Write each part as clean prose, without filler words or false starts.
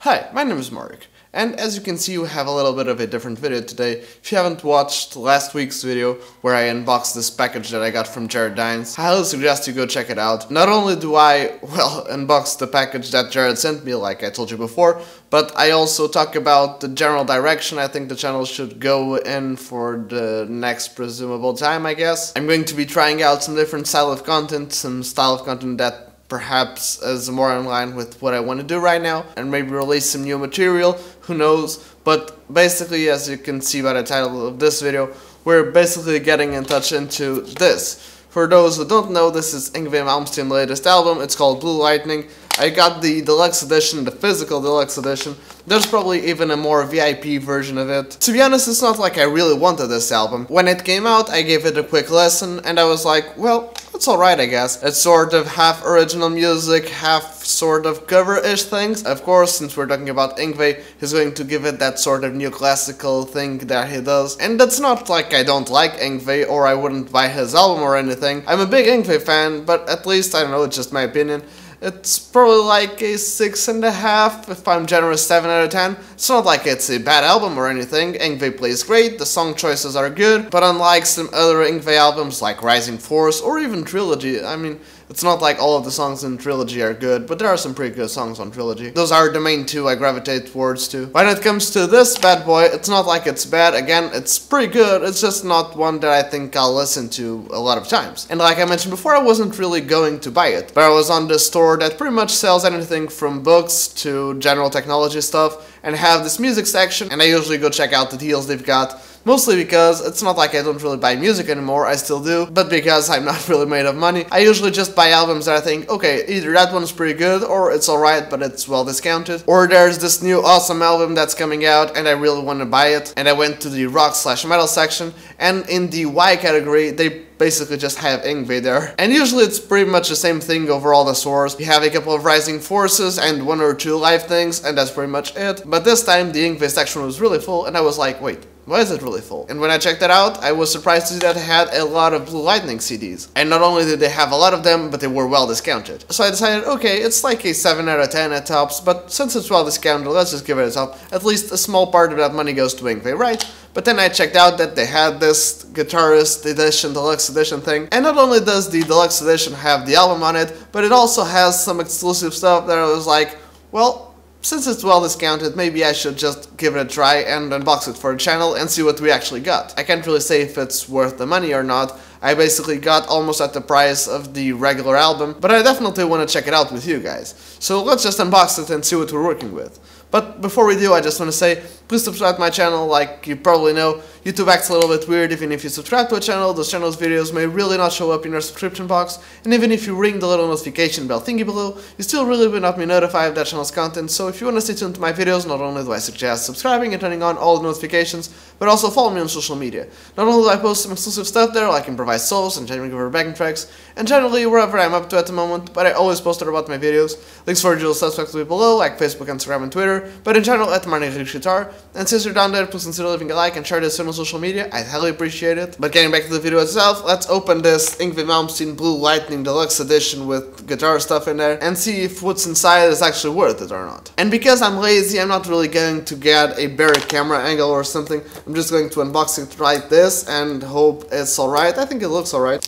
Hi, my name is Mark, and as you can see we have a little bit of a different video today. If you haven't watched last week's video where I unboxed this package that I got from Jared Dines, I highly suggest you go check it out. Not only do I, unbox the package that Jared sent me like I told you before, but I also talk about the general direction I think the channel should go in for the next presumable time, I guess. I'm going to be trying out some different style of content that perhaps is more in line with what I want to do right now, and maybe release some new material, who knows. But basically, as you can see by the title of this video, we're basically getting in touch into this. For those who don't know, this is Yngwie Malmsteen's latest album. It's called Blue Lightning. I got the Deluxe Edition, the physical Deluxe Edition. There's probably even a more VIP version of it. To be honest, it's not like I really wanted this album. When it came out, I gave it a quick listen, and I was like, well, it's alright, I guess. It's sort of half original music, half sort of cover-ish things. Of course, since we're talking about Yngwie, he's going to give it that sort of new classical thing that he does. And that's not like I don't like Yngwie, or I wouldn't buy his album or anything. I'm a big Yngwie fan, but at least, I don't know, it's just my opinion. It's probably like a 6.5, if I'm generous, 7 out of 10. It's not like it's a bad album or anything. Yngwie plays great, the song choices are good, but unlike some other Yngwie albums like Rising Force or even Trilogy, I mean, it's not like all of the songs in Trilogy are good, but there are some pretty good songs on Trilogy. Those are the main two I gravitate towards too. When it comes to this bad boy, it's not like it's bad. Again, it's pretty good, it's just not one that I think I'll listen to a lot of times. And like I mentioned before, I wasn't really going to buy it, but I was on this store that pretty much sells anything from books to general technology stuff, and have this music section, and I usually go check out the deals they've got. Mostly because it's not like I don't really buy music anymore, I still do, but because I'm not really made of money, I usually just buy albums that I think, okay, either that one's pretty good, or it's alright, but it's well discounted, or there's this new awesome album that's coming out and I really want to buy it. And I went to the rock/metal section, and in the Y category, they basically just have Yngwie there. And usually it's pretty much the same thing over all the stores. You have a couple of Rising Forces and one or two live things, and that's pretty much it. But this time the Yngwie section was really full, and I was like, wait, why is it really full? And when I checked that out, I was surprised to see that they had a lot of Blue Lightning CDs. And not only did they have a lot of them, but they were well discounted. So I decided, okay, it's like a 7 out of 10 at tops, but since it's well discounted, let's just give it a top. At least a small part of that money goes to Yngwie, right? But then I checked out that they had this Guitarist Edition, Deluxe Edition thing. And not only does the Deluxe Edition have the album on it, but it also has some exclusive stuff that I was like, well, since it's well discounted, maybe I should just give it a try and unbox it for the channel and see what we actually got. I can't really say if it's worth the money or not. I basically got almost at the price of the regular album, but I definitely want to check it out with you guys. So let's just unbox it and see what we're working with. But before we do, I just want to say, please subscribe to my channel. Like you probably know, YouTube acts a little bit weird. Even if you subscribe to a channel, those channel's videos may really not show up in your subscription box. And even if you ring the little notification bell thingy below, you still really will not be notified of that channel's content. So if you want to stay tuned to my videos, not only do I suggest subscribing and turning on all the notifications, but also follow me on social media. Not only do I post some exclusive stuff there, like improvised solos and genuine cover backing tracks, and generally wherever I'm up to at the moment, but I always post about my videos. Links for usual suspects will be below, like Facebook, Instagram, and Twitter. But in general, at Guitar. And since you're down there, please consider leaving a like and share this on social media. I'd highly appreciate it. But getting back to the video itself, let's open this Yngwie Malmsteen Blue Lightning Deluxe Edition with guitar stuff in there and see if what's inside is actually worth it or not. And because I'm lazy, I'm not really going to get a better camera angle or something. I'm just going to unbox it like this and hope it's alright. I think it looks alright.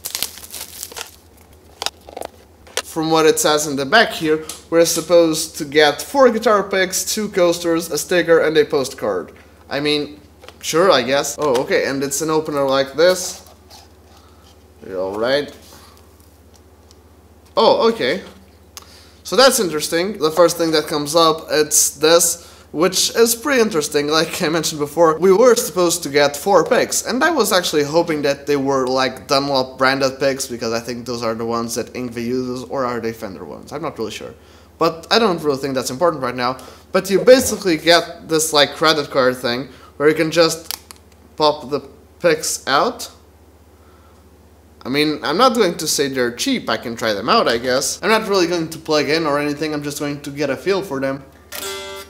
From what it says in the back here, we're supposed to get 4 guitar picks, 2 coasters, a sticker, and a postcard. I mean, sure, I guess. Oh, okay, and it's an opener like this. Alright. Oh, okay. So that's interesting. The first thing that comes up, it's this, which is pretty interesting. Like I mentioned before, we were supposed to get 4 picks, and I was actually hoping that they were like Dunlop branded picks, because I think those are the ones that Yngwie uses, or are they Fender ones? I'm not really sure. But I don't really think that's important right now. But you basically get this like credit card thing, where you can just pop the picks out. I mean, I'm not going to say they're cheap, I can try them out, I guess. I'm not really going to plug in or anything, I'm just going to get a feel for them.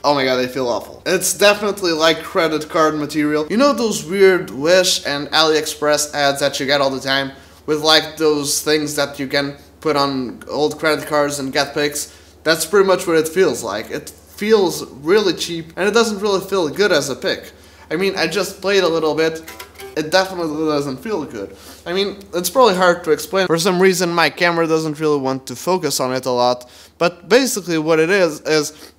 Oh my god, they feel awful. It's definitely like credit card material. You know those weird Wish and AliExpress ads that you get all the time? With like those things that you can put on old credit cards and get pics? That's pretty much what it feels like. It feels really cheap, and it doesn't really feel good as a pick. I mean, I just played a little bit. It definitely doesn't feel good. I mean, it's probably hard to explain. For some reason, my camera doesn't really want to focus on it a lot. But basically what it is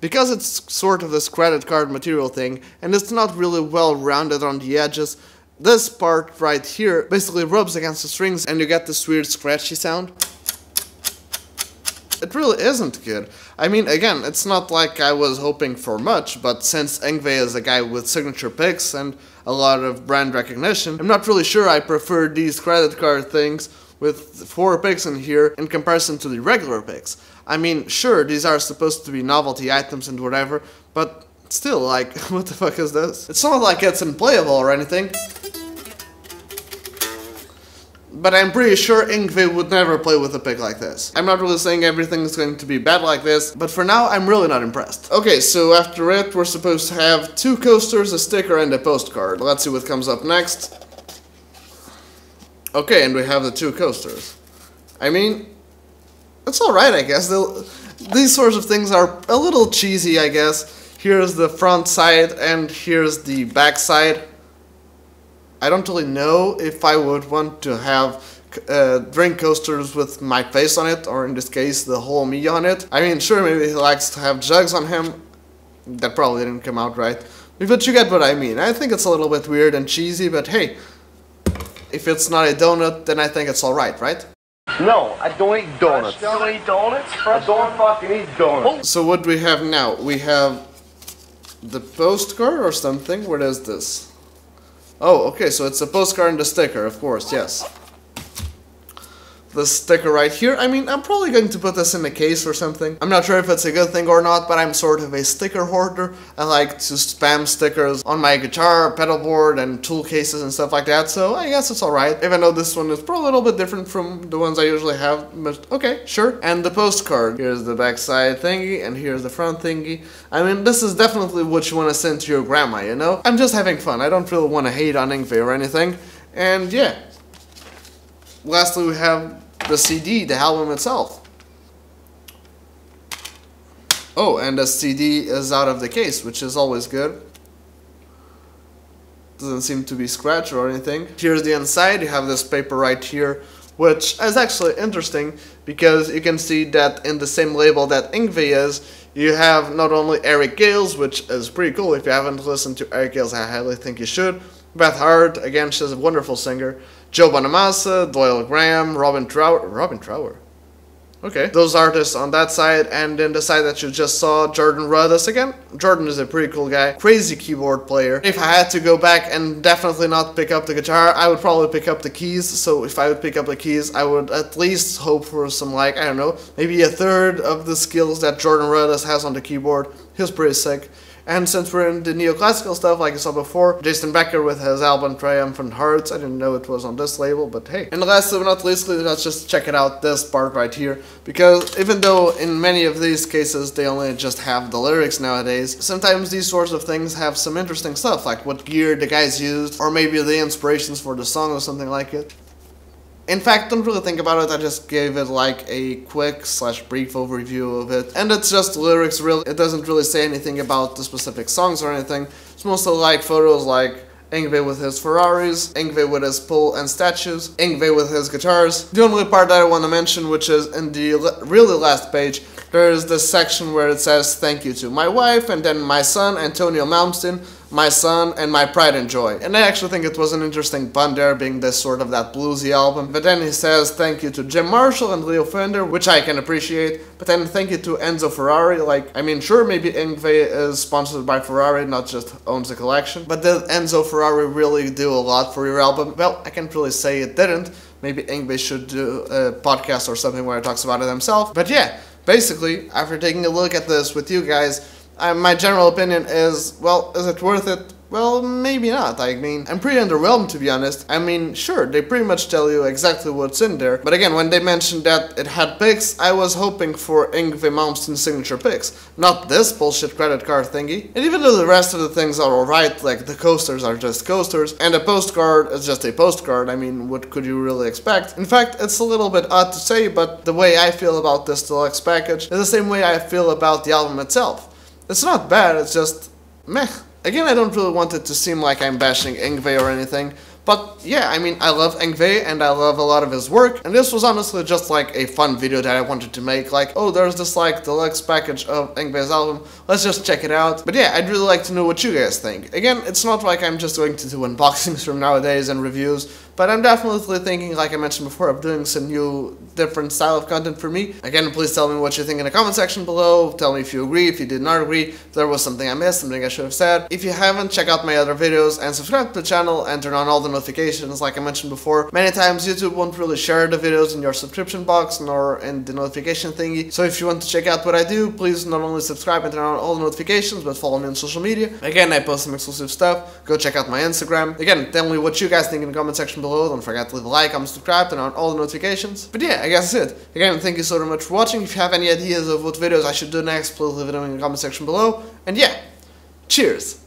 because it's sort of this credit card material thing, and it's not really well rounded on the edges, this part right here basically rubs against the strings and you get this weird scratchy sound. It really isn't good. I mean, again, it's not like I was hoping for much, but since Yngwie is a guy with signature picks and a lot of brand recognition, I'm not really sure I prefer these credit card things with 4 picks in here in comparison to the regular picks. I mean, sure, these are supposed to be novelty items and whatever, but still, like, what the fuck is this? It's not like it's unplayable or anything. But I'm pretty sure Yngwie would never play with a pick like this. I'm not really saying everything is going to be bad like this, but for now I'm really not impressed. Okay, so after it we're supposed to have 2 coasters, a sticker, and a postcard. Let's see what comes up next. Okay, and we have the 2 coasters. I mean, it's alright, I guess. These sorts of things are a little cheesy, I guess. Here's the front side and here's the back side. I don't really know if I would want to have drink coasters with my face on it, or in this case, the whole me on it. I mean, sure, maybe he likes to have jugs on him. That probably didn't come out right. But you get what I mean. I think it's a little bit weird and cheesy, but hey, if it's not a donut, then I think it's alright, right? No, I don't eat donuts. You don't eat donuts? I don't fucking eat donuts. So what do we have now? We have the postcard or something. What is this? Oh, okay, so it's a postcard and a sticker, of course, yes. The sticker right here, I mean, I'm probably going to put this in a case or something. I'm not sure if it's a good thing or not, but I'm sort of a sticker hoarder. I like to spam stickers on my guitar, pedal board, and tool cases and stuff like that, so I guess it's alright. Even though this one is probably a little bit different from the ones I usually have, but okay, sure. And the postcard. Here's the backside thingy, and here's the front thingy. I mean, this is definitely what you want to send to your grandma, you know? I'm just having fun. I don't really want to hate on Yngwie or anything. And yeah. Lastly, we have the CD, the album itself. Oh, and the CD is out of the case, which is always good. Doesn't seem to be scratched or anything. Here's the inside. You have this paper right here, which is actually interesting because you can see that in the same label that Yngwie is, you have not only Eric Gales, which is pretty cool. If you haven't listened to Eric Gales, I highly think you should. Beth Hart, again, she's a wonderful singer. Joe Bonamassa, Doyle Graham, Robin Trower. Okay, those artists on that side, and then the side that you just saw, Jordan Rudess again. Jordan is a pretty cool guy, crazy keyboard player. If I had to go back and definitely not pick up the guitar, I would probably pick up the keys. So if I would pick up the keys, I would at least hope for some, like, I don't know, maybe a third of the skills that Jordan Rudess has on the keyboard. He was pretty sick. And since we're in the neoclassical stuff, like I saw before, Jason Becker with his album Triumphant Hearts. I didn't know it was on this label, but hey. And last but not least, let's just check it out, this part right here. Because even though in many of these cases they only just have the lyrics nowadays, sometimes these sorts of things have some interesting stuff, like what gear the guys used, or maybe the inspirations for the song or something like it. In fact, don't really think about it, I just gave it like a quick / brief overview of it. And it's just lyrics, really. It doesn't really say anything about the specific songs or anything. It's mostly like photos like Yngwie with his Ferraris, Yngwie with his pole and statues, Yngwie with his guitars. The only part that I want to mention, which is in the really last page, there is this section where it says thank you to my wife, and then my son, Yngwie Malmsteen, my son, and my pride and joy. And I actually think it was an interesting pun there, being this sort of that bluesy album. But then he says thank you to Jim Marshall and Leo Fender, which I can appreciate. But then thank you to Enzo Ferrari. Like, I mean, sure, maybe Yngwie is sponsored by Ferrari, not just owns a collection. But did Enzo Ferrari really do a lot for your album? Well, I can't really say it didn't. Maybe Yngwie should do a podcast or something where he talks about it himself. But yeah, basically, after taking a look at this with you guys, my general opinion is, well, is it worth it? Well, maybe not. I mean, I'm pretty underwhelmed, to be honest. I mean, sure, they pretty much tell you exactly what's in there. But again, when they mentioned that it had picks, I was hoping for Yngwie Malmsteen's signature picks. Not this bullshit credit card thingy. And even though the rest of the things are alright, like the coasters are just coasters, and a postcard is just a postcard, I mean, what could you really expect? In fact, it's a little bit odd to say, but the way I feel about this deluxe package is the same way I feel about the album itself. It's not bad, it's just meh. Again, I don't really want it to seem like I'm bashing Yngwie or anything, but yeah, I mean, I love Yngwie and I love a lot of his work, and this was honestly just like a fun video that I wanted to make, like, oh, there's this like deluxe package of Yngwie's album, let's just check it out. But yeah, I'd really like to know what you guys think. Again, it's not like I'm just going to do unboxings from nowadays and reviews, but I'm definitely thinking, like I mentioned before, of doing some new, different style of content for me. Again, please tell me what you think in the comment section below. Tell me if you agree, if you did not agree, if there was something I missed, something I should have said. If you haven't, check out my other videos and subscribe to the channel and turn on all the notifications. Like I mentioned before, many times YouTube won't really share the videos in your subscription box nor in the notification thingy. So if you want to check out what I do, please not only subscribe and turn on all the notifications, but follow me on social media. Again, I post some exclusive stuff. Go check out my Instagram. Again, tell me what you guys think in the comment section below. Don't forget to leave a like, comment, subscribe, turn on all the notifications. But yeah, I guess that's it. Again, thank you so very much for watching. If you have any ideas of what videos I should do next, please leave it in the comment section below. And yeah, cheers!